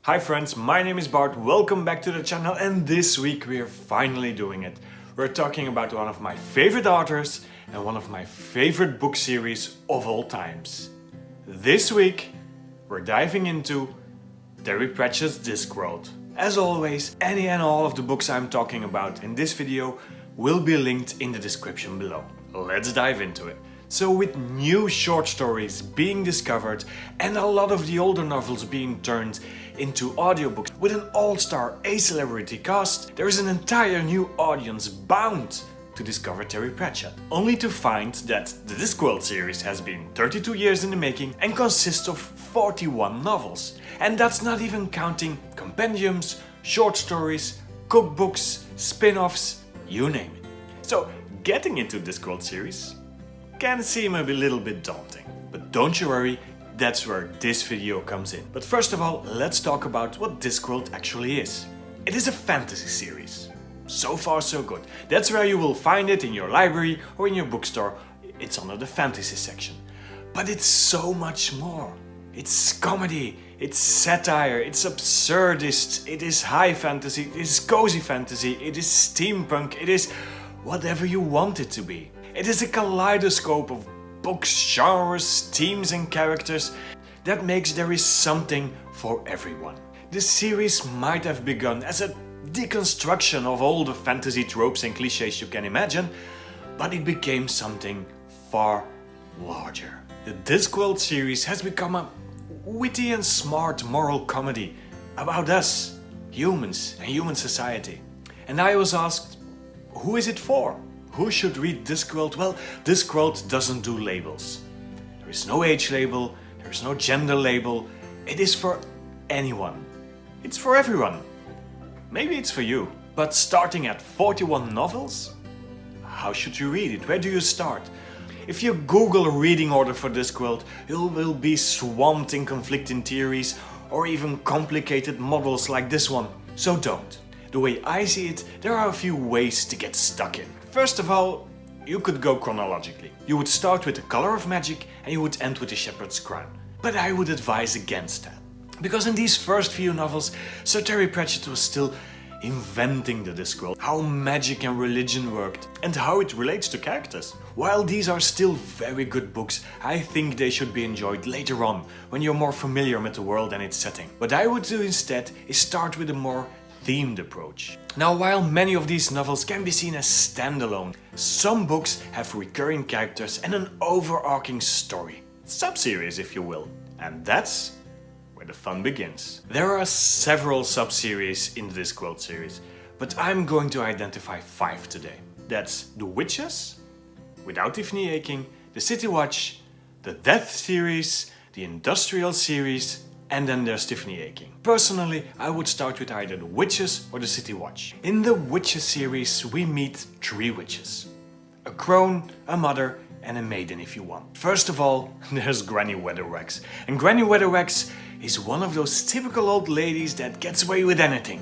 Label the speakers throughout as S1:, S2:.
S1: Hi friends, my name is Bart, welcome back to the channel, and this week we are finally doing it. We're talking about one of my favorite authors and one of my favorite book series of all times. This week we're diving into Terry Pratchett's Discworld. As always, any and all of the books I'm talking about in this video will be linked in the description below. Let's dive into it. So with new short stories being discovered and a lot of the older novels being turned into audiobooks with an all-star A-celebrity cast, there is an entire new audience bound to discover Terry Pratchett. Only to find that the Discworld series has been 32 years in the making and consists of 41 novels. And that's not even counting compendiums, short stories, cookbooks, spin-offs, you name it. So getting into Discworld series can seem a little bit daunting, but don't you worry, that's where this video comes in. But first of all, let's talk about what Discworld actually is. It is a fantasy series. So far so good. That's where you will find it in your library or in your bookstore. It's under the fantasy section. But it's so much more. It's comedy, it's satire, it's absurdist, it is high fantasy, it is cozy fantasy, it is steampunk, it is whatever you want it to be. It is a kaleidoscope of books, genres, themes and characters that makes there is something for everyone. This series might have begun as a deconstruction of all the fantasy tropes and cliches you can imagine, but it became something far larger. The Discworld series has become a witty and smart moral comedy about us, humans and human society. And I was asked, who is it for? Who should read Discworld? Well, Discworld doesn't do labels. There is no age label, there is no gender label. It is for anyone. It's for everyone. Maybe it's for you. But starting at 41 novels? How should you read it? Where do you start? If you Google a reading order for Discworld, you will be swamped in conflicting theories or even complicated models like this one. So don't. The way I see it, there are a few ways to get stuck in. First of all, you could go chronologically. You would start with The Color of Magic and you would end with The Shepherd's Crown. But I would advise against that. Because in these first few novels, Sir Terry Pratchett was still inventing the Discworld, how magic and religion worked, and how it relates to characters. While these are still very good books, I think they should be enjoyed later on, when you're more familiar with the world and its setting. What I would do instead is start with a more themed approach. Now, while many of these novels can be seen as standalone, some books have recurring characters and an overarching story. Sub-series, if you will. And that's where the fun begins. There are several sub-series in the Discworld series, but I'm going to identify 5 today. That's The Witches, Without Tiffany Aching, The City Watch, the Death series, the Industrial series, and then there's Tiffany Aching. Personally, I would start with either The Witches or The City Watch. In the Witches series, we meet 3 witches. A crone, a mother, and a maiden if you want. First of all, there's Granny Weatherwax. And Granny Weatherwax is one of those typical old ladies that gets away with anything.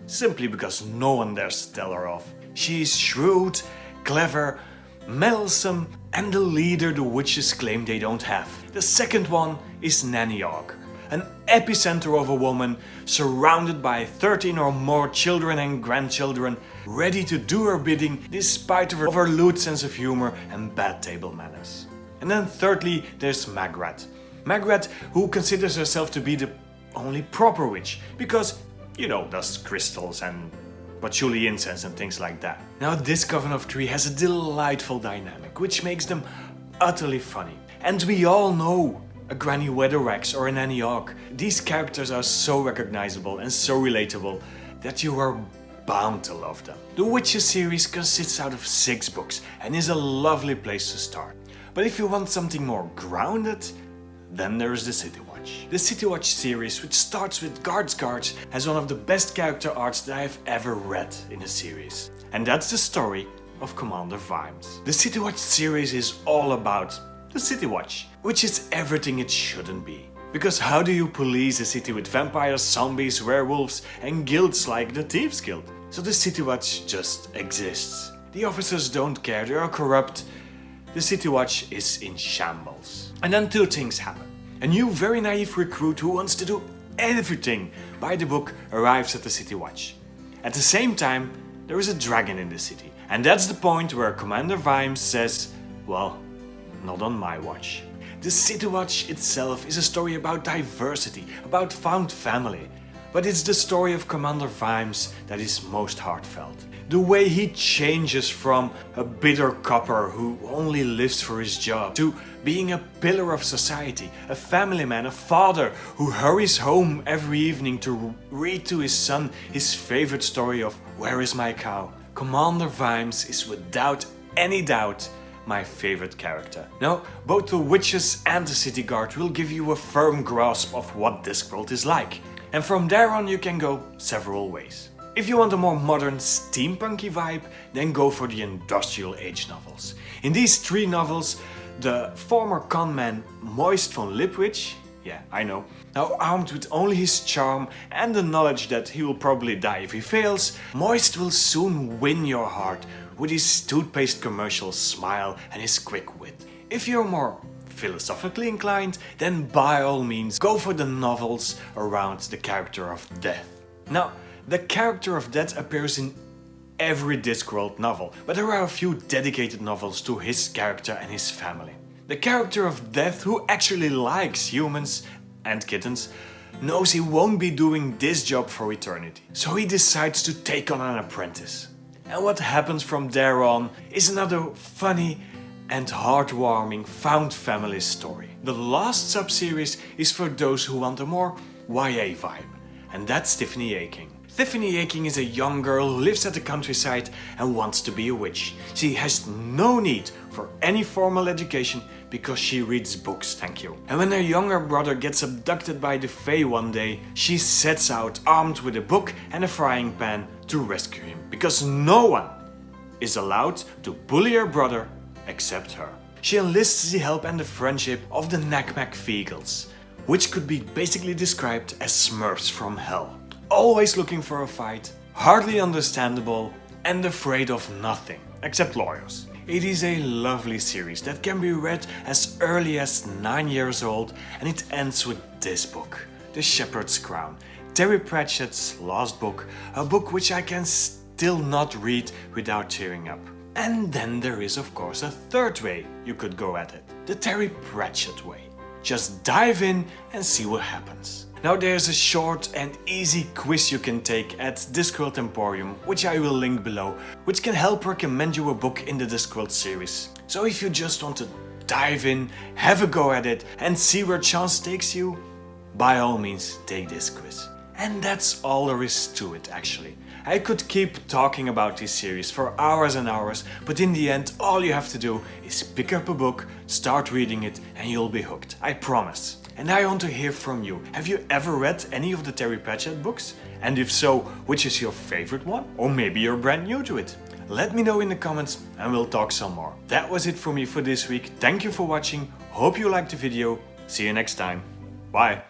S1: Simply because no one dares tell her off. She's shrewd, clever, meddlesome, and the leader the witches claim they don't have. The second one is Nanny Ogg. An epicenter of a woman, surrounded by 13 or more children and grandchildren, ready to do her bidding despite of her lewd sense of humor and bad table manners. And then thirdly, there's Maskerade. Maskerade, who considers herself to be the only proper witch, because, you know, does crystals and patchouli incense and things like that. Now this coven of 3 has a delightful dynamic, which makes them utterly funny. And we all know a Granny Weatherwax or a Nanny Ogg. These characters are so recognizable and so relatable that you are bound to love them. The Witches series consists out of 6 books and is a lovely place to start. But if you want something more grounded, then there is The City Watch. The City Watch series, which starts with Guards, has one of the best character arts that I have ever read in a series. And that's the story of Commander Vimes. The City Watch series is all about the City Watch, which is everything it shouldn't be. Because how do you police a city with vampires, zombies, werewolves and guilds like the Thieves Guild? So the City Watch just exists. The officers don't care, they are corrupt. The City Watch is in shambles. And then 2 things happen. A new very naive recruit who wants to do everything by the book arrives at the City Watch. At the same time, there is a dragon in the city, and that's the point where Commander Vimes says, well, not on my watch. The City Watch itself is a story about diversity, about found family, but it's the story of Commander Vimes that is most heartfelt. The way he changes from a bitter copper who only lives for his job to being a pillar of society, a family man, a father who hurries home every evening to read to his son his favorite story of Where is my cow? Commander Vimes is without any doubt my favorite character. Now, both the witches and the city guard will give you a firm grasp of what Discworld is like. And from there on you can go several ways. If you want a more modern steampunky vibe, then go for the Industrial Age novels. In these 3 novels, the former conman Moist von Lipwich, yeah, I know, now armed with only his charm and the knowledge that he will probably die if he fails, Moist will soon win your heart with his toothpaste commercial smile and his quick wit. If you're more philosophically inclined, then by all means go for the novels around the character of Death. Now, the character of Death appears in every Discworld novel, but there are a few dedicated novels to his character and his family. The character of Death, who actually likes humans and kittens, knows he won't be doing this job for eternity, so he decides to take on an apprentice. And what happens from there on is another funny and heartwarming found family story. The last sub-series is for those who want a more YA vibe, and that's Tiffany Aching. Tiffany Aching is a young girl who lives at the countryside and wants to be a witch. She has no need for any formal education because she reads books, thank you. And when her younger brother gets abducted by the Fae one day, she sets out armed with a book and a frying pan to rescue him, because no one is allowed to bully her brother except her. She enlists the help and the friendship of the Nakmak Vegals, which could be basically described as Smurfs from hell. Always looking for a fight, hardly understandable, and afraid of nothing except lawyers. It is a lovely series that can be read as early as 9 years old, and it ends with this book, The Shepherd's Crown, Terry Pratchett's last book, a book which I can still not read without tearing up. And then there is of course a third way you could go at it, the Terry Pratchett way. Just dive in and see what happens. Now there's a short and easy quiz you can take at Discworld Emporium, which I will link below, which can help recommend you a book in the Discworld series. So if you just want to dive in, have a go at it and see where chance takes you, by all means take this quiz. And that's all there is to it actually. I could keep talking about this series for hours and hours, but in the end all you have to do is pick up a book, start reading it and you'll be hooked, I promise. And I want to hear from you. Have you ever read any of the Terry Pratchett books? And if so, which is your favorite one? Or maybe you're brand new to it? Let me know in the comments and we'll talk some more. That was it for me for this week. Thank you for watching. Hope you liked the video. See you next time. Bye.